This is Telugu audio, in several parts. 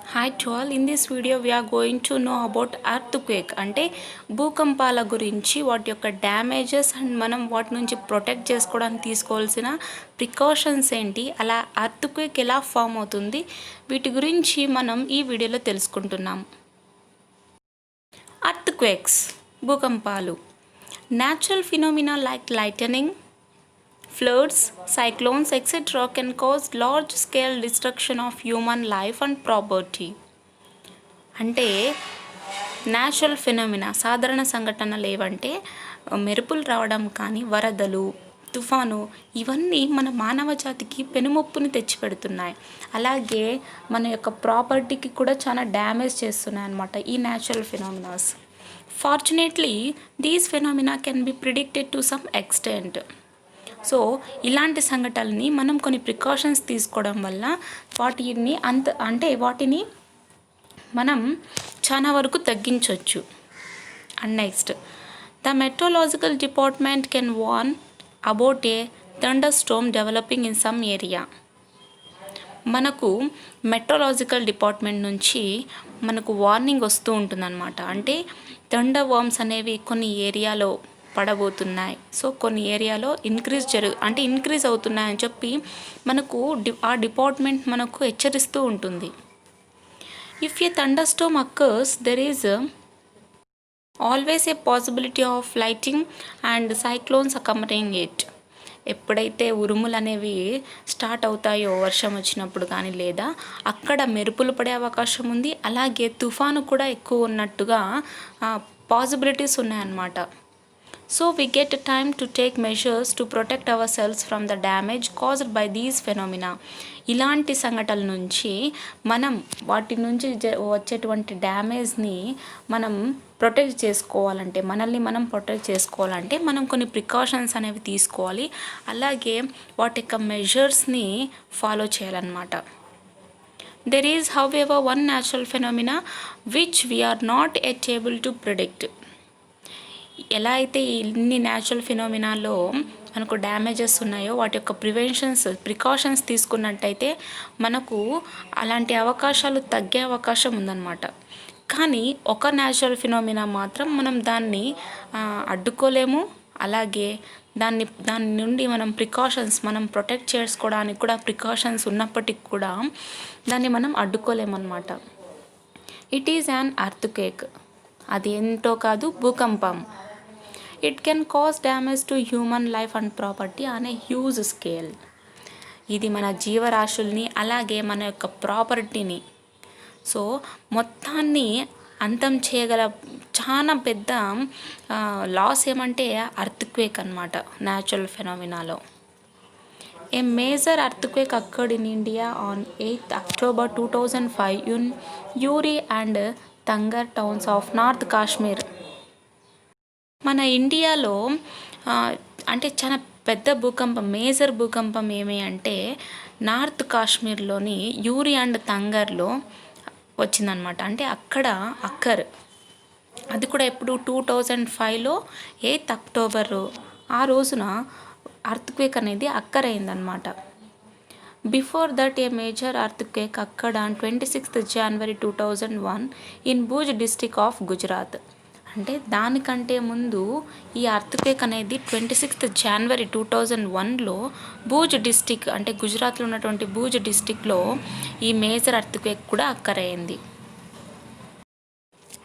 Hi to all. In this video we are going to know about earthquake అంటే భూకంపాల గురించి వాటి యొక్క డ్యామేజెస్ అండ్ మనం వాటి నుంచి ప్రొటెక్ట్ చేసుకోవడానికి తీసుకోవాల్సిన ప్రికాషన్స్ ఏంటి, అలా ఎర్త్క్వేక్ ఎలా ఫామ్ అవుతుంది, వీటి గురించి మనం ఈ వీడియోలో తెలుసుకుంటున్నాం. ఎర్త్క్వేక్స్ భూకంపాలు natural phenomena like lightning, floods, cyclones, etc. can cause large-scale destruction of human life and property. అంటే న్యాచురల్ ఫినామినా సాధారణ సంఘటనలు ఏవంటే మెరుపులు రావడం కానీ, వరదలు, తుఫాను, ఇవన్నీ మన మానవ జాతికి పెనుముప్పుని తెచ్చిపెడుతున్నాయి. అలాగే మన యొక్క ప్రాపర్టీకి కూడా చాలా డ్యామేజ్ చేస్తున్నాయి అన్నమాట ఈ natural phenomenas. Fortunately these phenomena can be predicted to some extent. So ఇలాంటి సంఘటనల్ని మనం కొన్ని ప్రికాషన్స్ తీసుకోవడం వల్ల వాటిని మనం చాలా వరకు తగ్గించవచ్చు. And next, the meteorological department can warn about a thunder storm developing in some area. మనకు మెట్రోలాజికల్ డిపార్ట్మెంట్ నుంచి మనకు వార్నింగ్ వస్తూ ఉంటుందన్నమాట. అంటే థండర్ వర్మ్స్ అనేవి కొన్ని ఏరియాలో పడబోతున్నాయి, సో కొన్ని ఏరియాలో ఇంక్రీజ్ అవుతున్నాయని చెప్పి మనకు ఆ డిపార్ట్మెంట్ మనకు హెచ్చరిస్తూ ఉంటుంది. If a thunderstorm occurs, there is always a possibility of lightning and cyclones accompanying it. ఎప్పుడైతే ఉరుములు అనేవి స్టార్ట్ అవుతాయో వర్షం వచ్చినప్పుడు కానీ, లేదా అక్కడ మెరుపులు పడే అవకాశం ఉంది, అలాగే తుఫాను కూడా ఎక్కువ ఉన్నట్టుగా పాసిబిలిటీస్ ఉన్నాయన్నమాట. So we get time to take measures to protect ourselves from the damage caused by these phenomena. ఇలాంటి సంఘటనల నుంచి మనం వాటి నుంచి వచ్చేటువంటి డ్యామేజ్ని మనం ప్రొటెక్ట్ చేసుకోవాలంటే, మనల్ని మనం ప్రొటెక్ట్ చేసుకోవాలంటే మనం కొన్ని ప్రికాషన్స్ అనేవి తీసుకోవాలి. అలాగే వాటి యొక్క మెజర్స్ని ఫాలో చేయాలన్నమాట. There is however one natural phenomena which we are not yet able to predict. ఎలా అయితే ఇన్ని న్యాచురల్ ఫినామినాలో మనకు డ్యామేజెస్ ఉన్నాయో వాటి యొక్క ప్రికాషన్స్ తీసుకున్నట్టయితే మనకు అలాంటి అవకాశాలు తగ్గే అవకాశం ఉందన్నమాట. కానీ ఒక న్యాచురల్ ఫినామినా మాత్రం మనం దాన్ని అడ్డుకోలేము. అలాగే దాని నుండి మనం ప్రొటెక్ట్ చేసుకోవడానికి కూడా ప్రికాషన్స్ ఉన్నప్పటికీ కూడా దాన్ని మనం అడ్డుకోలేమన్నమాట. It is an earthquake. అది ఏంటో కాదు, భూకంపం. It can cause damage to human life and property on a huge scale. ఇది మన జీవరాశుల్ని అలాగే మన యొక్క ప్రాపర్టీని, సో మొత్తాన్ని అంతం చేయగల చాలా పెద్ద లాస్ ఏమంటే ఎర్త్క్వేక్ అన్నమాట న్యాచురల్ ఫెనామినాలో. A major earthquake occurred in India on 8th October 2005 in Uri and Tangdhar towns of north Kashmir. మన ఇండియాలో అంటే చాలా పెద్ద భూకంపం, మేజర్ భూకంపం ఏమి అంటే నార్త్ కాశ్మీర్లోని యూరి అండ్ తంగర్లో వచ్చిందనమాట. అంటే అక్కర్ అది కూడా ఎప్పుడు 2005లో 8th October ఆ రోజున ఎర్త్క్వేక్ అనేది అక్కర్ అయిందనమాట. Before that A major earthquake occurred on 26th January 2001 in Bhuj district of Gujarat. అంటే దానికంటే ముందు ఈ ఎర్త్క్వేక్ అనేది 26th January 2001లో భూజ్ డిస్ట్రిక్ట్ అంటే గుజరాత్లో ఉన్నటువంటి భూజ్ డిస్ట్రిక్ట్లో ఈ మేజర్ ఎర్త్క్వేక్ కూడా అక్కర్ అయింది.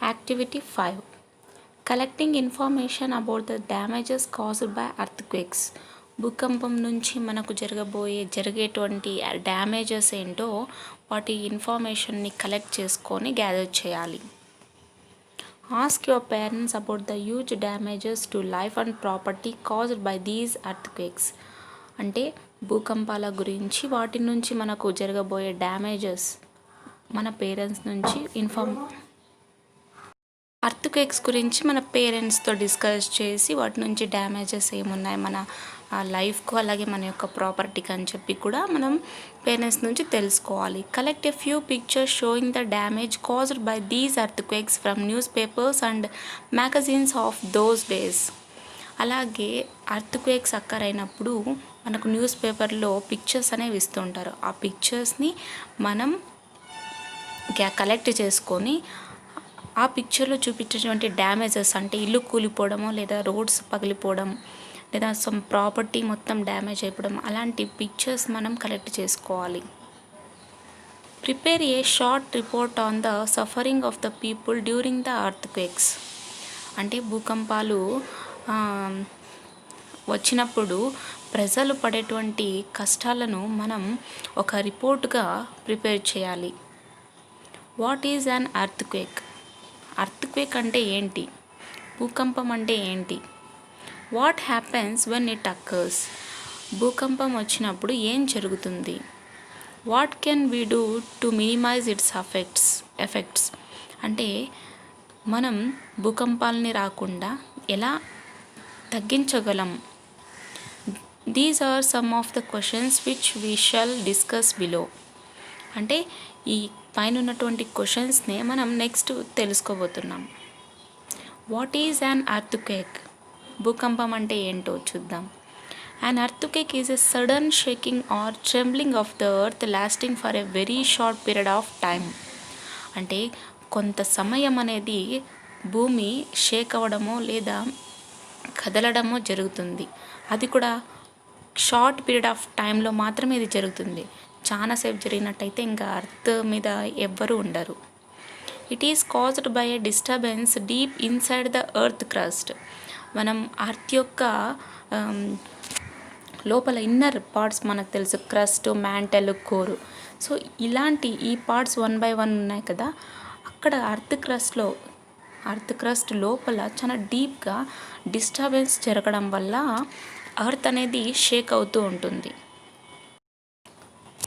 Activity 5, collecting information about the damages caused by earthquakes. భూకంపం నుంచి మనకు జరిగేటువంటి డ్యామేజెస్ ఏంటో వాటి ఇన్ఫర్మేషన్ని కలెక్ట్ చేసుకొని గ్యాదర్ చేయాలి. Ask your parents about the huge damages to life and property caused by these earthquakes. అంటే భూకంపాల గురించి వాటి నుంచి మనకు జరగబోయే డ్యామేజెస్ మన పేరెంట్స్ నుంచి ఎర్త్క్వేక్స్ గురించి మన పేరెంట్స్తో డిస్కస్ చేసి వాటి నుంచి డ్యామేజెస్ ఏమున్నాయి మన లైఫ్కు అలాగే మన యొక్క ప్రాపర్టీకి అని చెప్పి కూడా మనం పేరెంట్స్ నుంచి తెలుసుకోవాలి. Collect a few pictures showing the damage caused by these earthquakes from news papers and magazines of those days. అలాగే ఎర్త్క్వేక్స్ అక్కర్ అయినప్పుడు మనకు న్యూస్ పేపర్లో పిక్చర్స్ అనేవి ఇస్తుంటారు. ఆ పిక్చర్స్ని మనం కలెక్ట్ చేసుకొని ఆ పిక్చర్లో చూపించేటువంటి డ్యామేజెస్ అంటే ఇల్లు కూలిపోవడము లేదా రోడ్స్ పగిలిపోవడం లేదా సమ్ ప్రాపర్టీ మొత్తం డ్యామేజ్ అయిపోవడం అలాంటి పిక్చర్స్ మనం కలెక్ట్ చేసుకోవాలి. Prepare a short report on the suffering of the people during the earthquakes. అంటే భూకంపాలు వచ్చినప్పుడు ప్రజలు పడేటువంటి కష్టాలను మనం ఒక రిపోర్ట్గా ప్రిపేర్ చేయాలి. What is an earthquake? Earthquake అంటే ఏంటి? భూకంపం అంటే ఏంటి? What happens when it occurs? భూకంపం వచ్చినప్పుడు ఏం జరుగుతుంది? What can we do to minimize its effects? అంటే మనం భూకంపాలని రాకుండా ఎలా తగ్గించగలం? These are some of the questions which we shall discuss below. అంటే ఈ పైన ఉన్నటువంటి క్వశ్చన్స్నే మనం నెక్స్ట్ తెలుసుకోబోతున్నాం. What is an earthquake? భూకంపం అంటే ఏంటో చూద్దాం. An earthquake is a sudden shaking or trembling of the earth lasting for a very short period of time. అంటే కొంత సమయం అనేది భూమి షేక్ అవ్వడమో లేదా కదలడమో జరుగుతుంది. అది కూడా షార్ట్ పీరియడ్ ఆఫ్ టైంలో మాత్రమే ఇది జరుగుతుంది. చాలాసేపు జరిగినట్టయితే ఇంకా అర్త్ మీద ఎవ్వరూ ఉండరు. It is caused by a disturbance deep inside the earth crust. మనం అర్త్ యొక్క లోపల ఇన్నర్ పార్ట్స్ మనకు తెలుసు, క్రస్ట్, మ్యాంటల్, కోరు. సో ఇలాంటి ఈ పార్ట్స్ 1 by 1 ఉన్నాయి కదా, అక్కడ అర్త్ క్రస్ట్ లోపల చాలా డీప్గా డిస్టర్బెన్స్ జరగడం వల్ల అర్త్ అనేది షేక్ అవుతూ ఉంటుంది.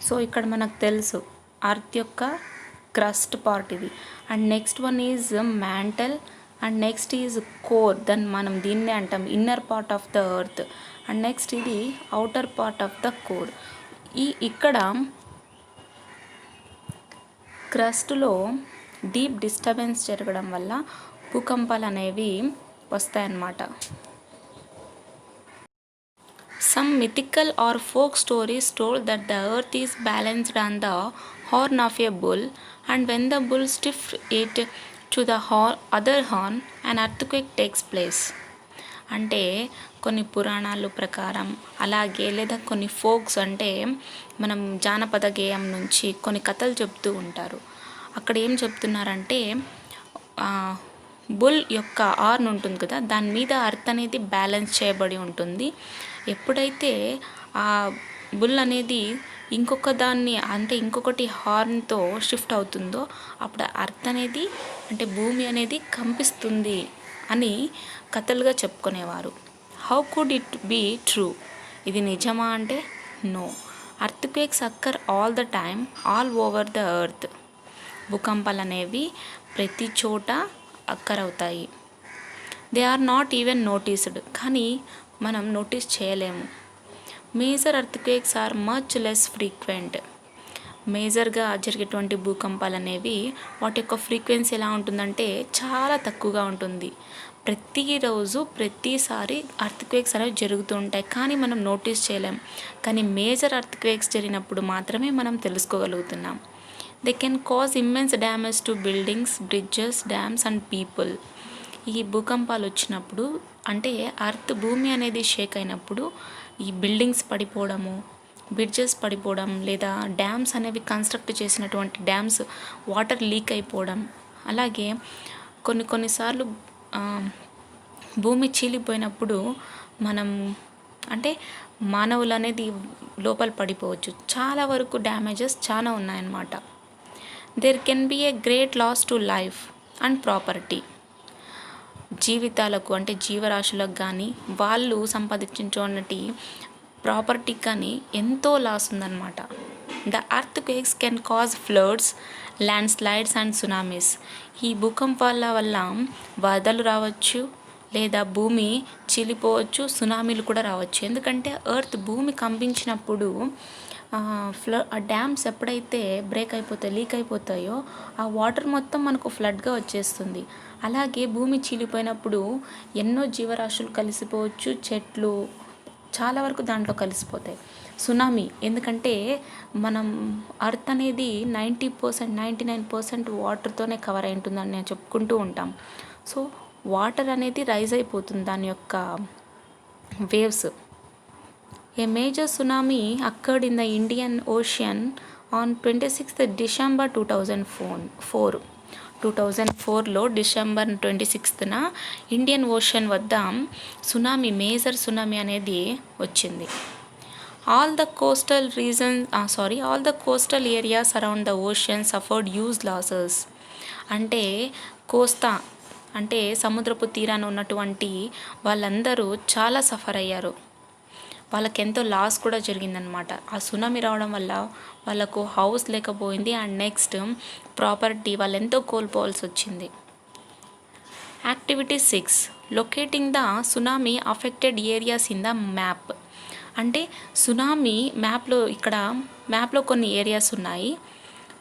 సో ఇక్కడ మనకు తెలుసు అర్త్ యొక్క క్రస్ట్ పార్ట్ ఇది. And next one is mantle and next is core. దాన్ని మనం దీన్నే అంటాం inner part of the earth. And next ఇది outer part of the core. ఇక్కడ క్రస్ట్లో డీప్ డిస్టర్బెన్స్ జరగడం వల్ల భూకంపాలు అనేవి వస్తాయన్నమాట. Some mythical or folk stories told that the earth is balanced on the horn of a bull, and when the bull stiffs it to the other horn, an earthquake takes place. అంటే కొన్ని పురాణాలు ప్రకారం అలాగే లేదా కొన్ని ఫోక్స్ అంటే మనం జానపద గేయం నుంచి కొన్ని కథలు చెప్తూ ఉంటారు. అక్కడ ఏం చెప్తున్నారంటే బుల్ యొక్క హార్న్ ఉంటుంది కదా, దాని మీద అర్త్ అనేది బ్యాలెన్స్ చేయబడి ఉంటుంది. ఎప్పుడైతే ఆ బుల్ అనేది ఇంకొకటి హార్న్తో షిఫ్ట్ అవుతుందో అప్పుడు అర్త్ అనేది అంటే భూమి అనేది కంపిస్తుంది అని కథలుగా చెప్పుకునేవారు. How could it be true? ఇది నిజమా అంటే no. Earthquakes occur all the time all over the earth. భూకంపాలు అనేవి ప్రతి చోట అక్కర్ అవుతాయి. They are not even noticed. కానీ మనం నోటీస్ చేయలేము. Major earthquakes are much less frequent. మేజర్గా జరిగేటువంటి భూకంపాలు అనేవి వాటి యొక్క ఫ్రీక్వెన్సీ ఎలా ఉంటుందంటే చాలా తక్కువగా ఉంటుంది. ప్రతిసారి ఎర్త్క్వేక్స్ అనేవి జరుగుతూ ఉంటాయి, కానీ మనం నోటీస్ చేయలేం. కానీ మేజర్ ఎర్త్క్వేక్స్ జరిగినప్పుడు మాత్రమే మనం తెలుసుకోగలుగుతున్నాం. They can cause immense damage to buildings, bridges, dams and people. ఈ భూకంపాలు వచ్చినప్పుడు అంటే భూమి అనేది షేక్ అయినప్పుడు ఈ బిల్డింగ్స్ పడిపోవడము, బ్రిడ్జెస్ పడిపోవడం లేదా డ్యామ్స్ అనేవి కన్స్ట్రక్ట్ చేసినటువంటి డ్యామ్స్ వాటర్ లీక్ అయిపోవడం, అలాగే కొన్నిసార్లు భూమి చీలిపోయినప్పుడు మనం అంటే మానవులు అనేది లోపల పడిపోవచ్చు. చాలా వరకు డ్యామేజెస్ చాలా ఉన్నాయన్నమాట. There can be a great loss to life and property. జీవితాలకు అంటే జీవరాశులకు కానీ వాళ్ళు సంపాదించుకున్నటువంటి ప్రాపర్టీకి కానీ ఎంతో లాస్ ఉందన్నమాట. The earthquakes can cause floods, land slides and tsunamis. ఈ భూకంపాల వల్ల వరదలు రావచ్చు లేదా భూమి చీలిపోవచ్చు, సునామీలు కూడా రావచ్చు. ఎందుకంటే భూమి కంపించినప్పుడు డ్యామ్స్ ఎప్పుడైతే లీక్ అయిపోతాయో ఆ వాటర్ మొత్తం మనకు ఫ్లడ్గా వచ్చేస్తుంది. అలాగే భూమి చీలిపోయినప్పుడు ఎన్నో జీవరాశులు కలిసిపోవచ్చు, చెట్లు చాలా వరకు దాంట్లో కలిసిపోతాయి. సునామీ. ఎందుకంటే మనం అర్త్ అనేది 90%, 99% వాటర్తోనే కవర్ అయి ఉంటుందని నేను చెప్పుకుంటూ ఉంటాం. సో వాటర్ అనేది రైజ్ అయిపోతుంది దాని యొక్క waves. A major tsunami occurred in the Indian Ocean on 26th December 2004. 2004లో డిసెంబర్ 26న ఇండియన్ ఓషన్ వద్ద సునామీ, మేజర్ సునామీ అనేది వచ్చింది. all the coastal areas around the ocean suffered huge losses. అంటే కోస్తా అంటే సముద్రపు తీరాన ఉన్నటువంటి వాళ్ళందరూ చాలా సఫర్ అయ్యారు. వాళ్ళకి ఎంతో లాస్ కూడా జరిగిందనమాట. ఆ సునామీ రావడం వల్ల వాళ్ళకు హౌస్ లేకపోయింది, అండ్ నెక్స్ట్ ప్రాపర్టీ వాళ్ళు ఎంతో కోల్పోవాల్సి వచ్చింది. Activity 6, locating the tsunami affected areas in the map. అంటే సునామీ మ్యాప్లో కొన్ని ఏరియాస్ ఉన్నాయి,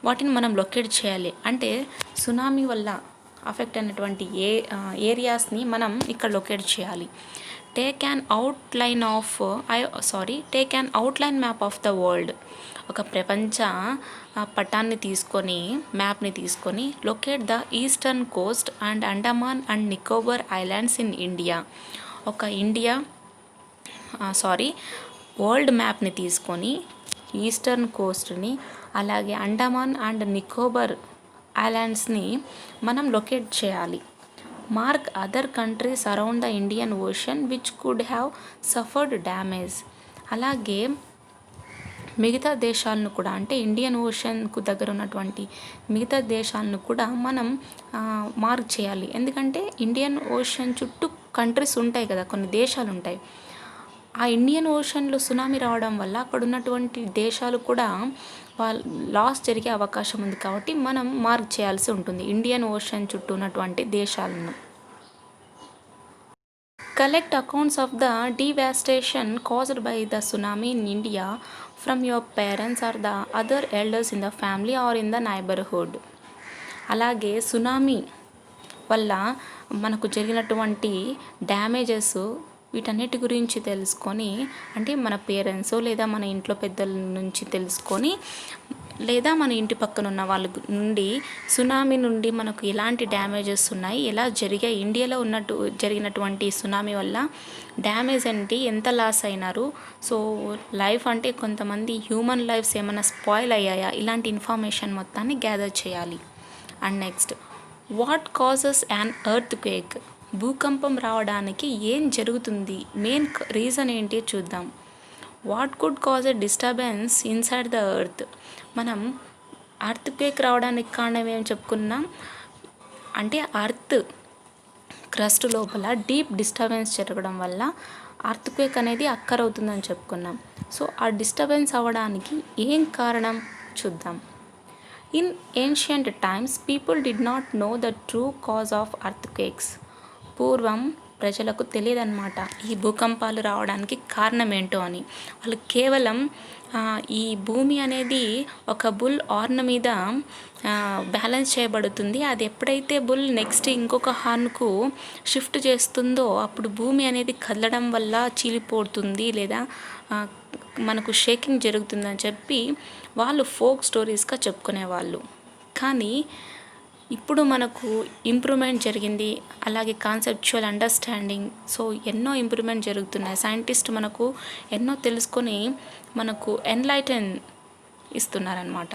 వాటిని మనం లొకేట్ చేయాలి. అంటే సునామీ వల్ల అఫెక్ట్ అయినటువంటి ఏరియాస్ని మనం ఇక్కడ లొకేట్ చేయాలి. Take an outline map of the world. ఒక ప్రపంచ పటాన్ని తీసుకొని, మ్యాప్ని తీసుకొని, locate the eastern coast and Andaman and Nicobar islands in India. World మ్యాప్ని తీసుకొని ఈస్టర్న్ కోస్ట్ని, అలాగే అండమాన్ అండ్ నికోబార్ ఐలాండ్స్ని మనం లొకేట్ చేయాలి. Mark other countries around the Indian ocean which could have suffered damage. అలాగే మిగతా దేశాలను కూడా, అంటే ఇండియన్ ఓషన్కు దగ్గర ఉన్నటువంటి మిగతా దేశాలను కూడా మనం మార్క్ చేయాలి. ఎందుకంటే ఇండియన్ ఓషన్ చుట్టూ కంట్రీస్ ఉంటాయి కదా, కొన్ని దేశాలు ఉంటాయి. ఆ ఇండియన్ ఓషన్లో సునామీ రావడం వల్ల అక్కడ ఉన్నటువంటి దేశాలు కూడా లాస్ జరిగే అవకాశం ఉంది. కాబట్టి మనం మార్క్ చేయాల్సి ఉంటుంది ఇండియన్ ఓషన్ చుట్టూ ఉన్నటువంటి దేశాలను. Collect accounts of the devastation caused by the tsunami in India from your parents or the other elders in the family or in the neighbourhood. అలాగే సునామీ వల్ల మనకు జరిగినటువంటి డ్యామేజెస్, వీటన్నిటి గురించి తెలుసుకొని, అంటే మన పేరెంట్స్ లేదా మన ఇంట్లో పెద్దల నుంచి తెలుసుకొని, లేదా మన ఇంటి పక్కన ఉన్న వాళ్ళ నుండి సునామీ నుండి మనకు ఎలాంటి డ్యామేజెస్ ఉన్నాయి, ఎలా జరిగాయి, ఇండియాలో జరిగినటువంటి సునామీ వల్ల డ్యామేజ్ ఏంటి, ఎంత లాస్ అయినారు, సో లైఫ్ అంటే కొంతమంది హ్యూమన్ లైఫ్స్ ఏమైనా స్పాయిల్ అయ్యాయా, ఇలాంటి ఇన్ఫర్మేషన్ మొత్తాన్ని గ్యాదర్ చేయాలి. And next, what causes an earth quake. భూకంపం రావడానికి ఏం జరుగుతుంది, మెయిన్ రీజన్ ఏంటి చూద్దాం. What could cause a disturbance inside the earth. మనం ఎర్త్ క్వేక్ రావడానికి కారణం ఏం చెప్పుకున్నాం అంటే, ఎర్త్ క్రస్ట్ లోపల డీప్ డిస్టర్బెన్స్ జరగడం వల్ల ఎర్త్ క్వేక్ అనేది అక్కర్ అవుతుందని చెప్పుకున్నాం. సో ఆ డిస్టర్బెన్స్ అవ్వడానికి ఏం కారణం చూద్దాం. In ancient times people did not know the true cause of earth quakes. పూర్వం ప్రజలకు తెలియదన్నమాట ఈ భూకంపాలు రావడానికి కారణం ఏంటో అని. వాళ్ళు కేవలం ఈ భూమి అనేది ఒక బుల్ హార్న్ మీద బ్యాలెన్స్ చేయబడుతుంది, అది ఎప్పుడైతే బుల్ నెక్స్ట్ ఇంకొక హార్న్కు షిఫ్ట్ చేస్తుందో అప్పుడు భూమి అనేది కదలడం వల్ల చీలిపోతుంది, లేదా మనకు షేకింగ్ జరుగుతుందని చెప్పి వాళ్ళు ఫోక్ స్టోరీస్గా చెప్పుకునేవాళ్ళు. కానీ ఇప్పుడు మనకు ఇంప్రూవ్మెంట్ జరిగింది, అలాగే కాన్సెప్చువల్ అండర్స్టాండింగ్, సో ఎన్నో ఇంప్రూవ్మెంట్ జరుగుతున్నాయి. సైంటిస్ట్ మనకు ఎన్నో తెలుసుకొని మనకు ఎన్లైటన్ ఇస్తున్నారనమాట.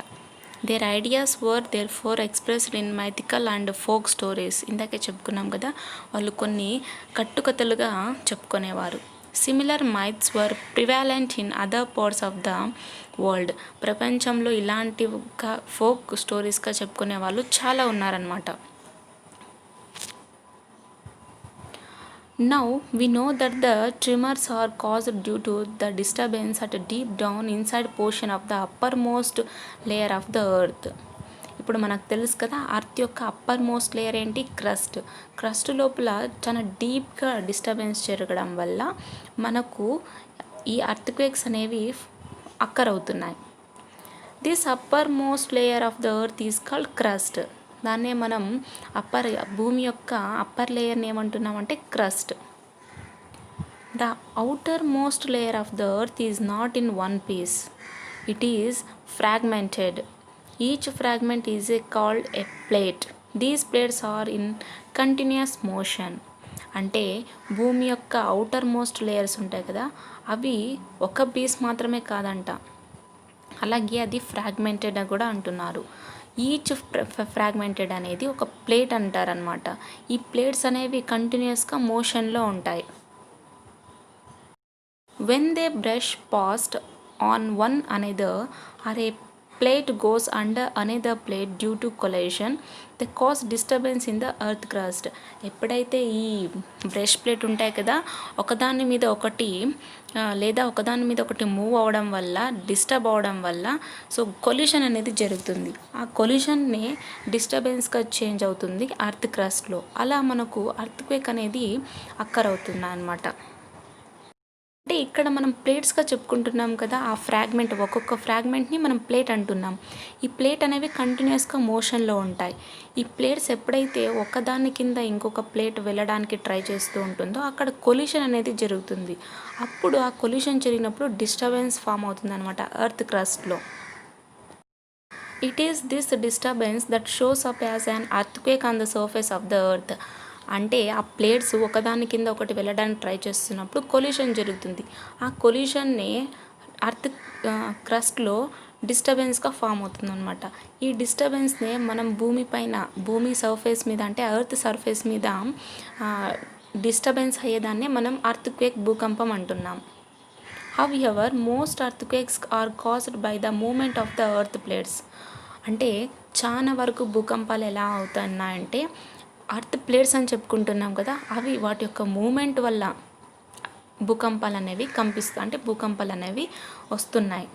Their ideas were therefore expressed in mythical and folk stories. ఇందాకే చెప్పుకున్నాం కదా, వాళ్ళు కొన్ని కట్టుకథలుగా చెప్పుకునేవారు. Similar myths were prevalent in other parts of the world. ప్రపంచంలో ఇలాంటి ఫోక్ స్టోరీస్గా చెప్పుకునే వాళ్ళు చాలా ఉన్నారనమాట. Now we know that the tremors are caused due to the disturbance at deep down inside portion of the upper most layer of the earth. ఇప్పుడు మనకు తెలుసు కదా, అర్త్ యొక్క అప్పర్ మోస్ట్ లేయర్ ఏంటి, క్రస్ట్ లోపల చాలా డీప్గా డిస్టర్బెన్స్ జరగడం వల్ల మనకు ఈ ఎర్త్ క్వేక్స్ అనేవి అక్కర్ అవుతున్నాయి. This uppermost layer of the earth is called crust. దాన్నే మనం భూమి యొక్క అప్పర్ లేయర్ని ఏమంటున్నామంటే crust. The outermost layer of the earth is not in one piece, it is fragmented. Each fragment is called a plate. These plates are in continuous motion. అంటే భూమి యొక్క అవుటర్ మోస్ట్ లేయర్స్ ఉంటాయి కదా, అవి ఒక పీస్ మాత్రమే కాదంట, అలాగే అది ఫ్రాగ్మెంటెడ్ కూడా అంటున్నారు. ఈచ్ ఫ్రాగ్మెంటెడ్ అనేది ఒక ప్లేట్ అంటారనమాట. ఈ ప్లేట్స్ అనేవి కంటిన్యూస్గా మోషన్లో ఉంటాయి. When they brush past on one another or a plate goes under another plate due to collision, they cause disturbance in the earth crust. ఎప్పుడైతే ఈ బ్రష్ ప్లేట్ ఉంటాయి కదా, ఒకదాని మీద ఒకటి లేదా ఒకదాని మీద ఒకటి మూవ్ అవ్వడం వల్ల, డిస్టర్బ్ అవ్వడం వల్ల సో కొలిషన్ అనేది జరుగుతుంది. ఆ కొలిషన్నే డిస్టర్బెన్స్గా చేంజ్ అవుతుంది ఎర్త్ క్రస్ట్లో. అలా మనకు ఎర్త్క్వేక్ అనేది అక్కర్ అవుతుంది అన్నమాట. అంటే ఇక్కడ మనం ప్లేట్స్గా చెప్పుకుంటున్నాం కదా, ఆ ఫ్రాగ్మెంట్ ఒక్కొక్క ఫ్రాగ్మెంట్ని మనం ప్లేట్ అంటున్నాం. ఈ ప్లేట్ అనేవి కంటిన్యూస్గా మోషన్లో ఉంటాయి. ఈ ప్లేట్స్ ఎప్పుడైతే ఒకదాని కింద ఇంకొక ప్లేట్ వెళ్ళడానికి ట్రై చేస్తూ ఉంటుందో అక్కడ కొలిషన్ అనేది జరుగుతుంది. అప్పుడు ఆ కొలిషన్ జరిగినప్పుడు డిస్టర్బెన్స్ ఫామ్ అవుతుంది అనమాట ఎర్త్ క్రస్ట్లో. It is this disturbance that shows up as an earthquake on the surface of the earth. అంటే ఆ ప్లేట్స్ ఒకదాని కింద ఒకటి వెళ్ళడానికి ట్రై చేస్తున్నప్పుడు కొలిషన్ జరుగుతుంది. ఆ కొలిషన్నే ఎర్త్ క్రస్ట్లో డిస్టర్బెన్స్గా ఫామ్ అవుతుంది అనమాట. ఈ డిస్టర్బెన్స్నే మనం భూమి సర్ఫేస్ మీద అంటే ఎర్త్ సర్ఫేస్ మీద డిస్టర్బెన్స్ అయ్యేదాన్నే మనం ఎర్త్క్వేక్, భూకంపం అంటున్నాం. However most earthquakes are caused by the movement of the earth plates. అంటే చాలా వరకు భూకంపాలు ఎలా అవుతున్నాయంటే ఎర్త్ ప్లేట్స్ అని చెప్పుకుంటున్నాం కదా, అవి వాటి యొక్క మూమెంట్ వల్ల భూకంపాలు అనేవి వస్తున్నాయి.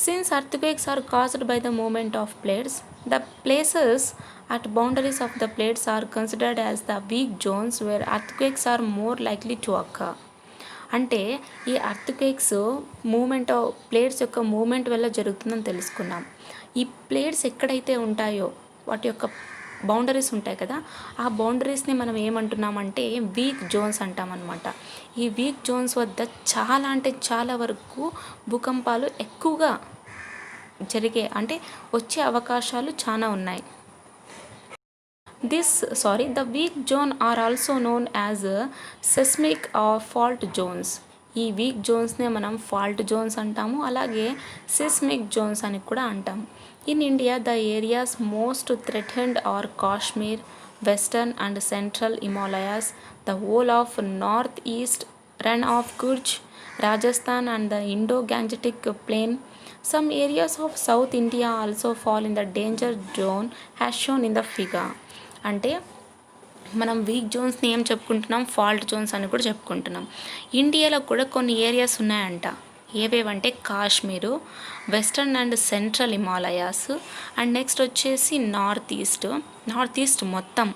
Since earthquakes are caused by the movement of plates, the places at boundaries of the plates are considered as the weak zones where earthquakes are more likely to occur. అంటే ఈ ఎర్త్క్వేక్స్ ప్లేట్స్ యొక్క మూమెంట్ వల్ల జరుగుతుందని తెలుసుకున్నాం. ఈ ప్లేట్స్ ఎక్కడైతే ఉంటాయో వాటి యొక్క బౌండరీస్ ఉంటాయి కదా, ఆ బౌండరీస్ని మనం ఏమంటున్నామంటే వీక్ జోన్స్ అంటామన్నమాట. ఈ వీక్ జోన్స్ వద్ద చాలా వరకు భూకంపాలు ఎక్కువగా వచ్చే అవకాశాలు చాలా ఉన్నాయి. The weak zone are also known as seismic or fault zones. ఈ వీక్ జోన్స్నే మనం ఫాల్ట్ జోన్స్ అంటాము, అలాగే సిస్మిక్ జోన్స్ అని కూడా అంటాము. In India, the areas most threatened are Kashmir, Western and Central Himalayas, the whole of northeast run of Kutch, Rajasthan and the Indo-Gangetic Plain. Some areas of South India also fall in the danger zone as shown in the figure. అంటే మనం వీక్ జోన్స్ని ఏం చెప్పుకుంటున్నాం, ఫాల్ట్ జోన్స్ అని కూడా చెప్పుకుంటున్నాం. ఇండియాలో కూడా కొన్ని ఏరియాస్ ఉన్నాయంట. ఏవేవంటే Kashmir, western and central Himalayas, and next వచ్చేసి నార్త్ ఈస్ట్ మొత్తం,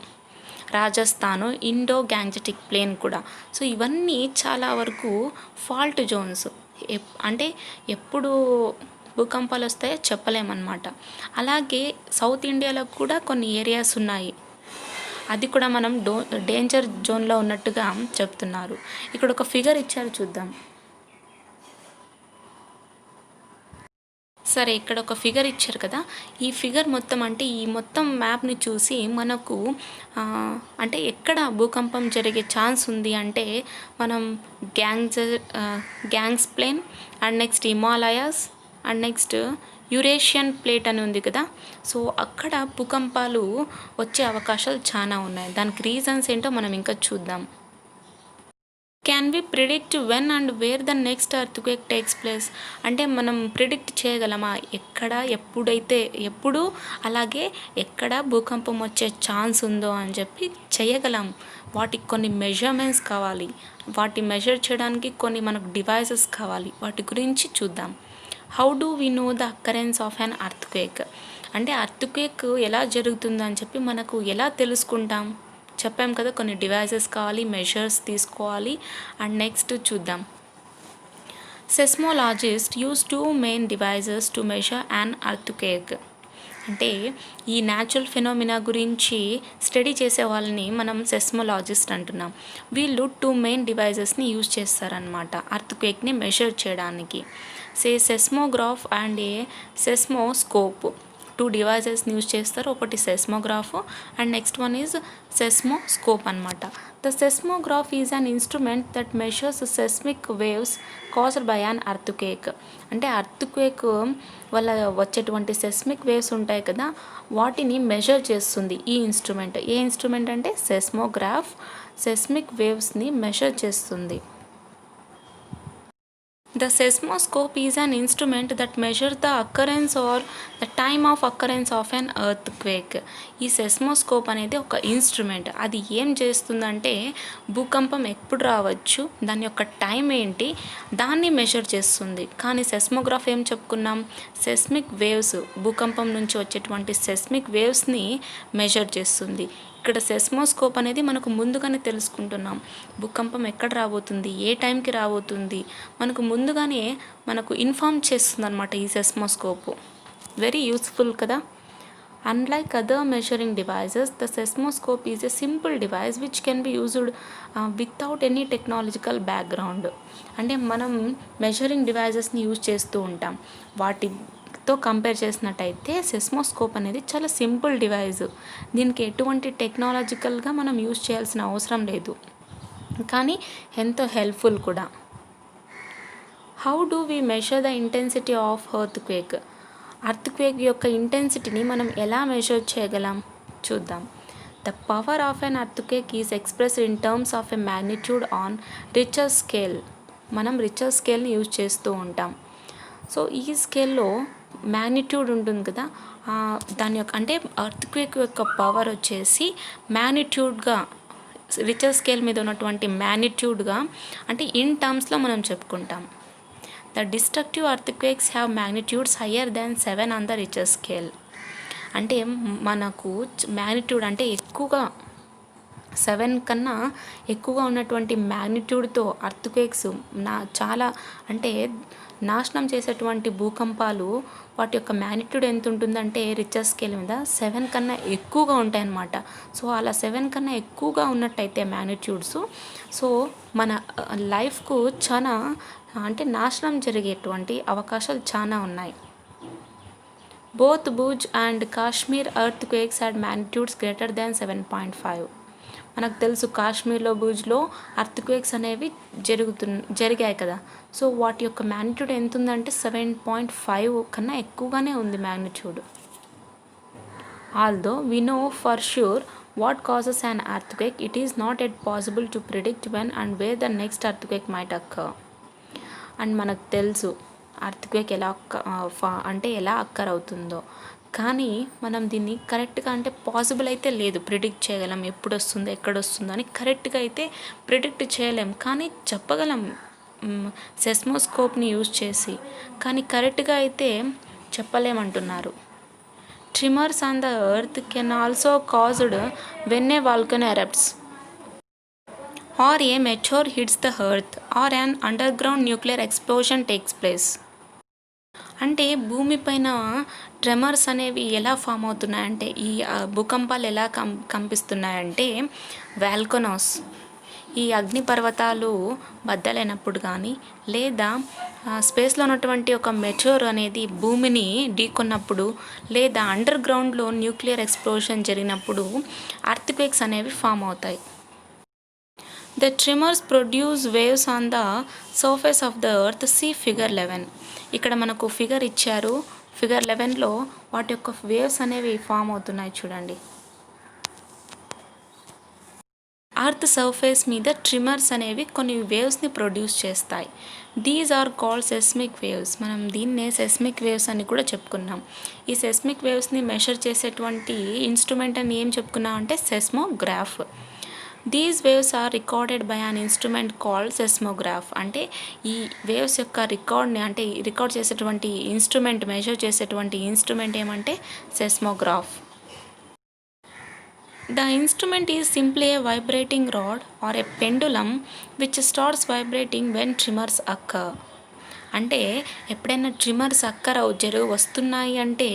రాజస్థాను, ఇండో గ్యాంజెటిక్ ప్లేన్ కూడా. సో ఇవన్నీ చాలా వరకు ఫాల్ట్ జోన్స్. అంటే ఎప్పుడు భూకంపాలు వస్తాయో చెప్పలేమన్నమాట. అలాగే సౌత్ ఇండియాలో కూడా కొన్ని ఏరియాస్ ఉన్నాయి, అది కూడా మనం డేంజర్ జోన్లో ఉన్నట్టుగా చెప్తున్నారు. ఇక్కడ ఒక ఫిగర్ ఇచ్చారు, చూద్దాం. సరే, ఇక్కడ ఒక ఫిగర్ ఇచ్చారు కదా, ఈ ఫిగర్ మొత్తం అంటే ఈ మొత్తం మ్యాప్ని చూసి మనకు అంటే ఎక్కడ భూకంపం జరిగే ఛాన్స్ ఉంది అంటే మనం Ganges plain and next Himalayas and next Eurasian plate అని ఉంది కదా, సో అక్కడ భూకంపాలు వచ్చే అవకాశాలు చాలా ఉన్నాయి. దానికి రీజన్స్ ఏంటో మనం ఇంకా చూద్దాం. Can we predict when and where the next earthquake takes place. అంటే మనం ప్రిడిక్ట్ చేయగలమా ఎప్పుడు అలాగే ఎక్కడ భూకంపం వచ్చే ఛాన్స్ ఉందో అని చెప్పి చేయగలం. వాటికి కొన్ని మెజర్మెంట్స్ కావాలి, వాటి మెజర్ చేయడానికి కొన్ని మనకు డివైసెస్ కావాలి. వాటి గురించి చూద్దాం. How do we know the occurrence of an earthquake. అంటే ఎర్త్క్వేక్ ఎలా జరుగుతుందో అని చెప్పి మనకు ఎలా తెలుసుకుంటాం. చెప్పాం కదా, కొన్ని డివైసెస్ కావాలి, మెజర్స్ తీసుకోవాలి. అండ్ నెక్స్ట్ చూద్దాం. Seismologist use 2 main devices to measure an earthquake. అంటే ఈ న్యాచురల్ ఫినామినా గురించి స్టడీ చేసే వాళ్ళని మనం సెస్మోలాజిస్ట్ అంటున్నాం. వీళ్ళు 2 మెయిన్ డివైజెస్ని యూజ్ చేస్తారనమాట అర్త్క్వేక్ని మెజర్ చేయడానికి. సెస్మోగ్రాఫ్ అండ్ ఏ సెస్మోస్కోప్ 2 డివైజెస్ని యూజ్ చేస్తారు. ఒకటి seismograph and next one is seismoscope అనమాట. The seismograph is an instrument that measures seismic waves caused by an earthquake. అంటే అర్త్క్వేక్ వల్ల వచ్చేటువంటి సెస్మిక్ వేవ్స్ ఉంటాయి కదా, వాటిని మెజర్ చేస్తుంది ఈ ఇన్స్ట్రుమెంట్. ఏ ఇన్స్ట్రుమెంట్ అంటే సెస్మోగ్రాఫ్ సెస్మిక్ వేవ్స్ని మెజర్ చేస్తుంది. The seismoscope is an instrument that measures the occurrence or the time of occurrence of an earthquake. ఈ సెస్మోస్కోప్ అనేది ఒక ఇన్స్ట్రుమెంట్. అది ఏం చేస్తుందంటే భూకంపం ఎప్పుడు రావచ్చు, దాని యొక్క టైం ఏంటి, దాన్ని మెజర్ చేస్తుంది. కానీ సెస్మోగ్రాఫ్ ఏం చెప్పుకున్నాం, సెస్మిక్ వేవ్స్, భూకంపం నుంచి వచ్చేటువంటి సెస్మిక్ వేవ్స్ని మెజర్ చేస్తుంది. ఇక్కడ సెస్మోస్కోప్ అనేది మనకు ముందుగానే తెలుసుకుంటున్నాం, భూకంపం ఎక్కడ రాబోతుంది, ఏ టైంకి రాబోతుంది, మనకు ముందుగానే మనకు ఇన్ఫార్మ్ చేస్తుంది అనమాట ఈ సెస్మోస్కోప్. వెరీ యూస్ఫుల్ కదా. Unlike other measuring devices, the seismoscope is a simple device which can be used without any technological background. అంటే మనం మెజరింగ్ డివైజెస్ని యూజ్ చేస్తూ ఉంటాం. వాటితో కంపేర్ చేసినట్టయితే సెస్మోస్కోప్ అనేది చాలా సింపుల్ డివైజ్. దీనికి ఎటువంటి టెక్నాలజికల్గా మనం యూజ్ చేయాల్సిన అవసరం లేదు, కానీ ఎంతో హెల్ప్ఫుల్ కూడా. How do we measure the intensity of earthquake? Earthquake యొక్క ఇంటెన్సిటీని మనం ఎలా మెజర్ చేయగలం చూద్దాం. The power of an earthquake is expressed in terms of a magnitude on richer scale. మనం రిచర్ స్కేల్ని యూజ్ చేస్తూ ఉంటాం. సో ఈ స్కేల్లో మ్యాగ్నిట్యూడ్ ఉంటుంది కదా, దాని యొక్క అంటే అర్త్క్వేక్ యొక్క పవర్ వచ్చేసి మ్యాగ్నిట్యూడ్గా, రిచర్ స్కేల్ మీద ఉన్నటువంటి మ్యాగ్నిట్యూడ్గా అంటే ఇన్ టర్మ్స్లో మనం చెప్పుకుంటాం. The destructive earthquakes have magnitudes higher than 7 on the Richter scale. అంటే మనకు మ్యాగ్నిట్యూడ్ అంటే ఎక్కువగా 7 కన్నా ఎక్కువగా ఉన్నటువంటి మ్యాగ్నిట్యూడ్తో అర్త్క్వేక్స్ చాలా అంటే నాశనం చేసేటువంటి భూకంపాలు వాటి యొక్క మ్యాగ్నిట్యూడ్ ఎంత ఉంటుందంటే రిచర్ స్కేల్ మీద 7 కన్నా ఎక్కువగా ఉంటాయన్నమాట. సో అలా 7 కన్నా ఎక్కువగా ఉన్నట్టయితే మ్యాగ్నిట్యూడ్స్, సో మన లైఫ్కు చాలా అంటే నాశనం జరిగేటువంటి అవకాశాలు చాలా ఉన్నాయి. Both Bhuj and Kashmir earthquakes had magnitudes greater than 7.5. మనకు తెలుసు కాశ్మీర్లో భుజ్లో అర్త్క్వేక్స్ అనేవి జరిగాయి కదా. సో వాటి యొక్క మ్యాగ్నిట్యూడ్ ఎంత ఉందంటే 7.5 కన్నా ఎక్కువగానే ఉంది magnitude. Although we know for sure what causes an earthquake, it is not at possible to predict when and where the next earthquake might occur. And మనకు తెలుసు ఎర్త్క్వేక్ ఎలా అక్కర్ అవుతుందో, కానీ మనం దీన్ని కరెక్ట్గా అంటే పాసిబుల్ అయితే లేదు, ప్రిడిక్ట్ చేయగలం ఎప్పుడు వస్తుందో ఎక్కడ వస్తుందో అని కరెక్ట్గా అయితే ప్రిడిక్ట్ చేయలేం, కానీ చెప్పగలం సెస్మోస్కోప్ని యూజ్ చేసి, కానీ కరెక్ట్గా అయితే చెప్పలేమంటున్నారు. Tremors on the earth can also caused when a volcano erupts or a meteor hits the earth or an underground nuclear explosion takes place. అంటే భూమిపైన ట్రెమర్స్ అనేవి ఎలా ఫామ్ అవుతున్నాయంటే, ఈ భూకంపాలు ఎలా కంపిస్తున్నాయంటే వాల్కనోస్, ఈ అగ్నిపర్వతాలు బద్దలైనప్పుడు కానీ, లేదా స్పేస్లో ఉన్నటువంటి ఒక మెటోర్ అనేది భూమిని ఢీకొన్నప్పుడు, లేదా అండర్ గ్రౌండ్లో న్యూక్లియర్ ఎక్స్ప్లోషన్ జరిగినప్పుడు ఎర్త్క్వేక్స్ అనేవి ఫామ్ అవుతాయి. The tremors produce waves on the surface of the earth. See figure 11. ఇక్కడ మనకు ఫిగర్ ఇచ్చారు. ఫిగర్ 11లో వాటి యొక్క వేవ్స్ అనేవి ఫామ్ అవుతున్నాయి చూడండి. అర్త్ సర్ఫేస్ మీద ట్రిమర్స్ అనేవి కొన్ని వేవ్స్ని ప్రొడ్యూస్ చేస్తాయి. These are called seismic waves. మనం దీన్నే సెస్మిక్ వేవ్స్ అని కూడా చెప్పుకున్నాం. ఈ సెస్మిక్ వేవ్స్ని మెషర్ చేసేటువంటి ఇన్స్ట్రుమెంట్ అని ఏం చెప్పుకున్నాం అంటే seismograph. These waves are recorded by an instrument called seismograph. అంటే ఈ వేవ్స్ యొక్క రికార్డ్ని అంటే రికార్డ్ చేసేటువంటి ఇన్స్ట్రుమెంట్, మెజర్ చేసేటువంటి ఇన్స్ట్రుమెంట్ ఏమంటే seismograph. The instrument is simply a vibrating rod or a pendulum which starts vibrating when tremors occur. అంటే ఎప్పుడైనా ట్రిమర్స్ వస్తున్నాయి అంటే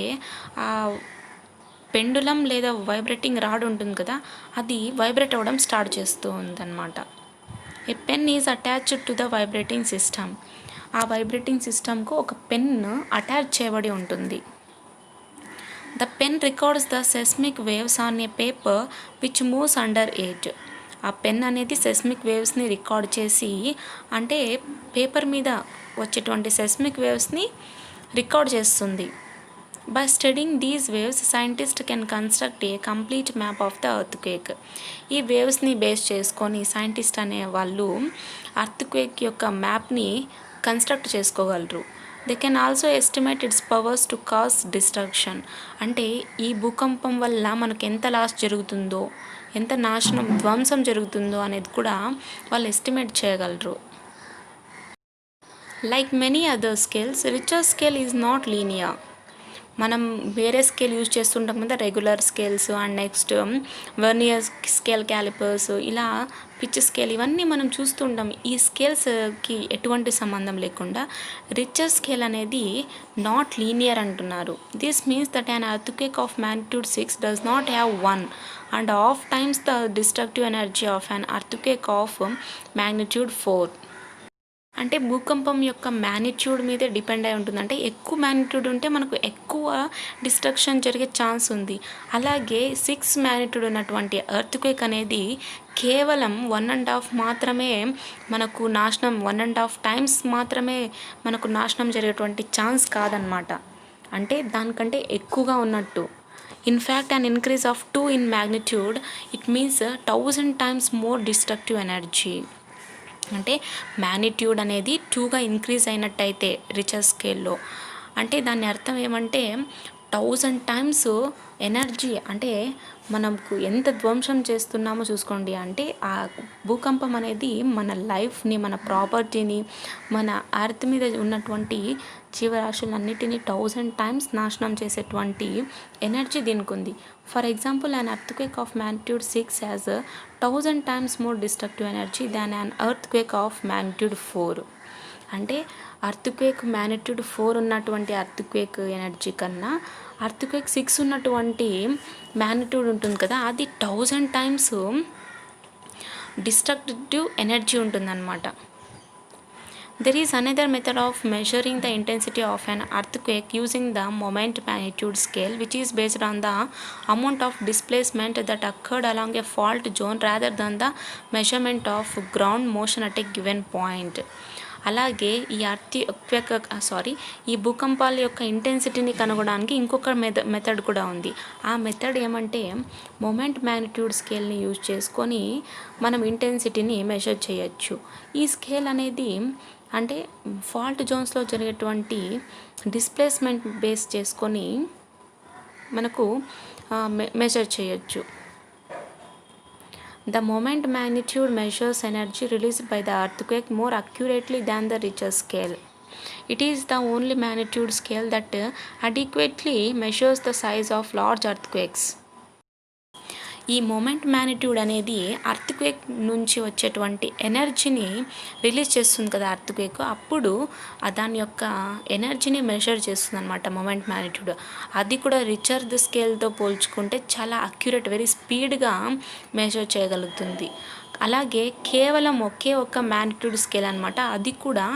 పెండులం లేదా వైబ్రేటింగ్ రాడ్ ఉంటుంది కదా, అది వైబ్రేట్ అవ్వడం స్టార్ట్ చేస్తూ ఉందన్నమాట. A pen is attached to the vibrating system. ఆ వైబ్రేటింగ్ సిస్టమ్కు ఒక పెన్ అటాచ్ చేయబడి ఉంటుంది. The pen records the seismic waves on a paper which moves under it. ఆ పెన్ అనేది సెస్మిక్ వేవ్స్ని రికార్డ్ చేసి, అంటే పేపర్ మీద వచ్చేటువంటి సెస్మిక్ వేవ్స్ని రికార్డ్ చేస్తుంది. By studying these waves scientist can construct a complete map of the earthquake. ఈ వేవ్స్ని బేస్ చేసుకొని సైంటిస్ట్ అనే వాళ్ళు ఎర్త్క్వేక్ యొక్క మ్యాప్ని కన్స్ట్రక్ట్ చేసుకోగలరు. They can also estimate it's powers to cause destruction. అంటే ఈ భూకంపం వల్ల మనకు ఎంత లాస్ జరుగుతుందో, ఎంత నాశనం ధ్వంసం జరుగుతుందో అనేది కూడా వాళ్ళు ఎస్టిమేట్ చేయగలరు. Like many other scales, Richter scale is not linear. మనం వేరే స్కేల్ యూజ్ చేస్తుంటాం కదా, regular scales and next vernier scale, callipers, ఇలా పిచ్ స్కేల్, ఇవన్నీ మనం చూస్తుంటాం. ఈ స్కేల్స్కి ఎటువంటి సంబంధం లేకుండా రిచర్ స్కేల్ అనేది నాట్ లీనియర్ అంటున్నారు. This means that an earthquake of magnitude 6 does not have 1 and half times the destructive energy of an earthquake of magnitude 4. అంటే భూకంపం యొక్క మ్యాగ్నిట్యూడ్ మీదే డిపెండ్ అయి ఉంటుంది. అంటే ఎక్కువ మ్యాగ్నిట్యూడ్ ఉంటే మనకు ఎక్కువ డిస్ట్రక్షన్ జరిగే ఛాన్స్ ఉంది. అలాగే 6 మ్యాగ్నిట్యూడ్ ఉన్నటువంటి ఎర్త్క్వేక్ అనేది కేవలం 1.5 మాత్రమే మనకు నాశనం, 1.5 టైమ్స్ మాత్రమే మనకు నాశనం జరిగేటువంటి ఛాన్స్ కాదనమాట. అంటే దానికంటే ఎక్కువగా ఉన్నట్టు. In fact an increase of 2 in magnitude, it means 1000 times more destructive energy. అంటే మ్యాగ్నిట్యూడ్ అనేది 2గా ఇంక్రీజ్ అయినట్టయితే రిచర్ స్కేల్లో, అంటే దాని అర్థం ఏమంటే 1000 టైమ్స్ ఎనర్జీ, అంటే మనకు ఎంత ధ్వంసం చేస్తున్నామో చూసుకోండి. అంటే ఆ భూకంపం అనేది మన లైఫ్ని, మన ప్రాపర్టీని, మన ఎర్త్ మీద ఉన్నటువంటి జీవరాశులన్నిటినీ 1000 టైమ్స్ నాశనం చేసేటువంటి ఎనర్జీ దీనికి ఉంది. For example, an earthquake of magnitude 6 has 1000 times more destructive energy than an earthquake of magnitude 4. అంటే ఎర్త్క్వేక్ మ్యాగ్నిట్యూడ్ 4 ఉన్నటువంటి ఎర్త్క్వేక్ ఎనర్జీ కన్నా ఎర్త్క్వేక్ 6 ఉన్నటువంటి మ్యాగ్నిట్యూడ్ ఉంటుంది కదా, అది 1000 టైమ్స్ డిస్ట్రక్టివ్ ఎనర్జీ ఉంటుందన్నమాట. There is another method of measuring the intensity of an earthquake using the moment magnitude scale, which is based on the amount of displacement that occurred along a fault zone rather than the measurement of ground motion at a given point. అలాగే ఈ భూకంపాల యొక్క ఇంటెన్సిటీని కనుగొనడానికి ఇంకొక మెథడ్ కూడా ఉంది. ఆ మెథడ్ ఏమంటే మొమెంట్ మ్యాగ్నిట్యూడ్ స్కేల్ని యూజ్ చేసుకొని మనం ఇంటెన్సిటీని మెజర్ చేయొచ్చు. ఈ స్కేల్ అనేది అంటే ఫాల్ట్ జోన్స్లో జరిగేటువంటి డిస్ప్లేస్మెంట్ బేస్ చేసుకొని మనకు మెజర్ చేయొచ్చు. The moment magnitude measures energy released by the earthquake more accurately than the Richter scale. It is the only magnitude scale that adequately measures the size of large earthquakes. ఈ మొమెంట్ మ్యాగ్నిట్యూడ్ అనేది ఎర్త్క్వేక్ నుంచి వచ్చేటువంటి ఎనర్జీని రిలీజ్ చేస్తుంది కదా ఎర్త్క్వేక్, అప్పుడు దాని యొక్క ఎనర్జీని మెజర్ చేస్తుంది అనమాట మొమెంట్ మ్యాగ్నిట్యూడ్. అది కూడా రిచర్ ది స్కేల్తో పోల్చుకుంటే చాలా అక్యురేట్, వెరీ స్పీడ్గా మెజర్ చేయగలుగుతుంది. అలాగే కేవలం ఒకే ఒక్క మ్యాగ్నిట్యూడ్ స్కేల్ అనమాట, అది కూడా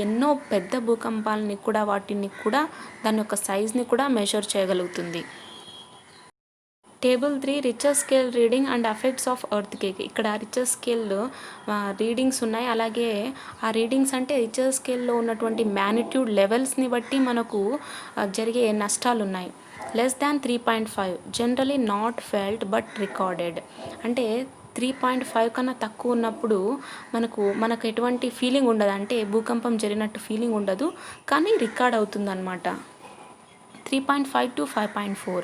ఎన్నో పెద్ద భూకంపాలని కూడా వాటిని కూడా దాని యొక్క సైజ్ని కూడా మెజర్ చేయగలుగుతుంది. Table 3 Richter scale reading and effects of earthquake. ఇక్కడ రిచర్ స్కేల్ రీడింగ్స్ ఉన్నాయి. అలాగే ఆ రీడింగ్స్ అంటే రిచర్ స్కేల్లో ఉన్నటువంటి మ్యాగ్నిట్యూడ్ లెవెల్స్ని బట్టి మనకు జరిగే నష్టాలు ఉన్నాయి. Less than 3.5 generally not felt but recorded. అంటే 3.5 కన్నా తక్కువ ఉన్నప్పుడు మనకు ఎటువంటి ఫీలింగ్ ఉండదు, అంటే భూకంపం జరిగినట్టు ఫీలింగ్ ఉండదు, కానీ రికార్డ్ అవుతుందన్నమాట. 3.5 to 5.4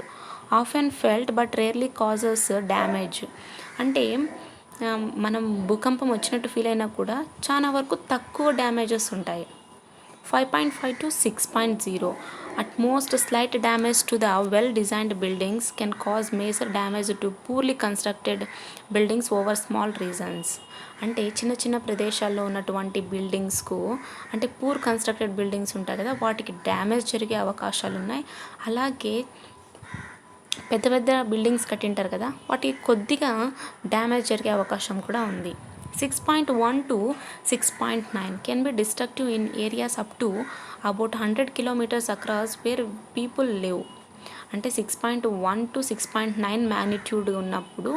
often felt but rarely causes damage. అంటే మనం భూకంపం వచ్చినట్టు ఫీల్ అయినా కూడా చాలా వరకు తక్కువ డ్యామేజెస్ ఉంటాయి. 5.5 to 6.0 at most slight damage to the well designed buildings can cause major damage to purely constructed buildings over small reasons. అంటే చిన్న చిన్న ప్రదేశాల్లో ఉన్నటువంటి బిల్డింగ్స్కు, అంటే పూర్ కన్స్ట్రక్టెడ్ బిల్డింగ్స్ ఉంటాయి కదా, వాటికి డ్యామేజ్ జరిగే అవకాశాలు ఉన్నాయి. అలాగే పెద్ద పెద్ద బిల్డింగ్స్ కట్టింటారు కదా, వాటికి కొద్దిగా డ్యామేజ్ జరిగే అవకాశం కూడా ఉంది. 6.1 to 6.9 can be destructive in areas up to about 100 kilometres across where people live. అంటే 6.1 to 6.9 మ్యాగ్నిట్యూడ్ ఉన్నప్పుడు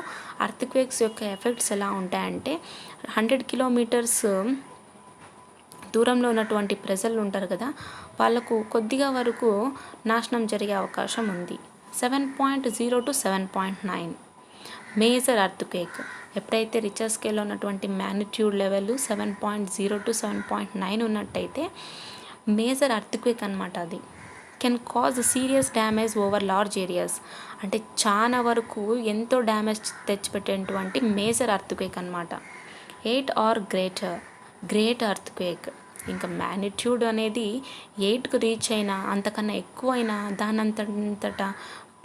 అర్త్క్వేక్స్ యొక్క ఎఫెక్ట్స్ ఎలా ఉంటాయంటే 100 కిలోమీటర్స్ దూరంలో ఉన్నటువంటి ప్రజలు ఉంటారు కదా, వాళ్ళకు కొద్దిగా వరకు నాశనం జరిగే అవకాశం ఉంది. 7.0 to 7.9 మేజర్ అర్త్క్వేక్. ఎప్పుడైతే రిచర్ స్కేల్లో ఉన్నటువంటి మ్యాగ్నిట్యూడ్ లెవెల్ 7.0 to 7.9 ఉన్నట్టయితే మేజర్ అర్త్క్వేక్ అనమాట అది. Can cause serious damage over large areas. అంటే చాలా వరకు ఎంతో డ్యామేజ్ తెచ్చిపెట్టేటువంటి మేజర్ అర్త్క్వేక్ అనమాట. 8 ఆర్ గ్రేట్ అర్త్క్వేక్. ఇంకా మ్యాగ్నిట్యూడ్ అనేది 8కు రీచ్ అయినా అంతకన్నా ఎక్కువైనా దానంతటా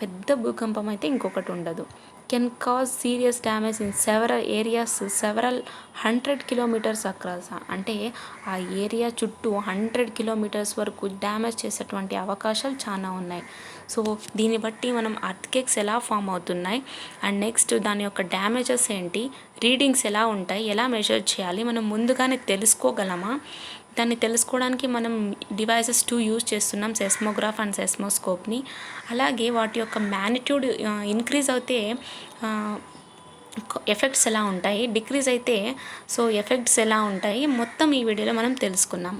పెద్ద భూకంపం అయితే ఇంకొకటి ఉండదు. Can cause serious damage in several areas several 100 kilometres across. అంటే ఆ ఏరియా చుట్టూ 100 కిలోమీటర్స్ వరకు డ్యామేజ్ చేసేటువంటి అవకాశాలు చాలా ఉన్నాయి. సో దీన్ని బట్టి మనం అర్త్క్వేక్స్ ఎలా ఫామ్ అవుతున్నాయి అండ్ నెక్స్ట్ దాని యొక్క డ్యామేజెస్ ఏంటి, రీడింగ్స్ ఎలా ఉంటాయి, ఎలా మెజర్ చేయాలి, మనం ముందుగానే తెలుసుకోగలమా, దాన్ని తెలుసుకోవడానికి మనం డివైసెస్ యూజ్ చేస్తున్నాం, సెస్మోగ్రాఫ్ అండ్ సెస్మోస్కోప్ని. అలాగే వాటి యొక్క మ్యాగ్నిట్యూడ్ ఇంక్రీజ్ అయితే ఎఫెక్ట్స్ ఎలా ఉంటాయి, డిక్రీజ్ అయితే సో ఎఫెక్ట్స్ ఎలా ఉంటాయి, మొత్తం ఈ వీడియోలో మనం తెలుసుకున్నాం.